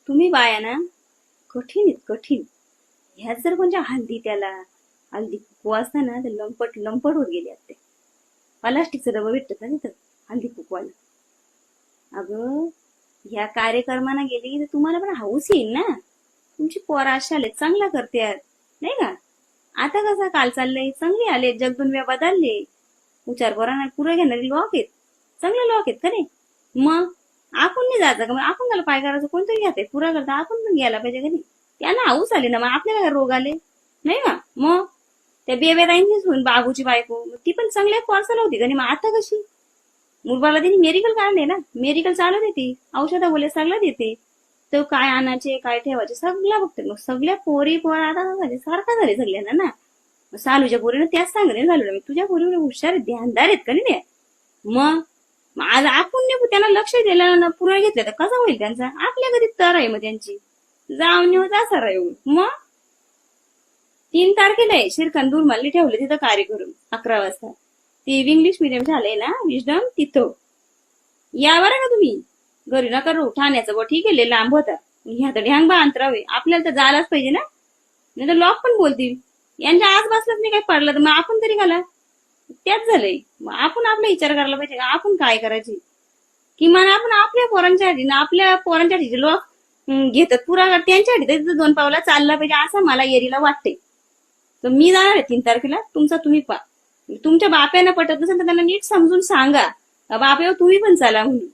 तुम्ही बाया ना कठीण आहेत कठीण. ह्यात जर कोणत्या हल्दी त्याला हल्दी कुकू असताना ते लंपट लंपट होत गेले ते. प्लास्टिकचं डबं भेटत ना तिथं हल्दी कुकवाला. अगं ह्या कार्यक्रमाला गेली तर तुम्हाला पण हाऊस येईल ना. तुमची पोरं अशा आले चांगला करते नाही का. आता कसा काल चाललंय चांगले आले जगदुनिया बदलले. उचार पोरांना पुरे घेणारे लोक आहेत. चांगले लोक आहेत का नाही. मग आपण नाही जायचं का. मग आपण त्याला पाय करायचं कोणतरी घ्यायचंय पुरा करता आपण पण घ्यायला पाहिजे का नाही. त्यांना हाऊस आले ना मग आपल्याला काय रोग आले नाही का. मग त्या बेबेदाईंचीच होऊन बाबूची बायको ती पण चांगल्या कोर्साला होती का नाही. मग आता कशी मुलबाला तिने मेडिकल काढले ना. मेडिकल चालू देते औषधा बोले सगळं देते. तो काय आणायचे काय ठेवायचे सगळं बघते. मग सगळ्या पोरी पोरा आता झाले सारखा झाले सगळ्यांना ना. मग सालूच्या पोरीनं त्याच सांगणे झालं मी तुझ्या पोरीवर हुशार आहेत ध्यानदार आहेत का नाही. मग आज आपण नाही त्यांना लक्ष दिलं ना पुरण घेतलं तर कसा होईल त्यांचा. आपल्या घरी तर आहे मग त्यांची जाऊन नेऊन असा राहील. मग 3 तारखेला आहे शिरखंदूर मल्ली ठेवले तिथं कार्यक्रम 11 वाजता. ते इंग्लिश मिडियम झालंय ना विजडम तिथं. या बरं का तुम्ही. घरी नका रू ठाण्याचं बा ठीक आहे लांब होता. ह्या तर ढ्यांग बा अंतरावे आपल्याला तर जायलाच पाहिजे ना. नाही तर लोक पण बोलतील यांच्या आसपासलाच नाही काही पडलं तर मग आपण तरी घाला. त्याच झालंय. मग आपण आपला विचार करायला पाहिजे का आपण काय करायचे. किमान आपण आपल्या पोरांच्या आधी ना आपल्या पोरांच्या आधी लोक घेतात पुरा त्यांच्या आधी तर 2 पावला चालला पाहिजे असं मला एरीला वाटते. तर मी जाणार आहे 3 तारखेला तुमचा तुम्ही पा. तुमच्या बाप्यानं पटत नसेल तर त्यांना नीट समजून सांगा बापा तुम्ही पण चला म्हणून.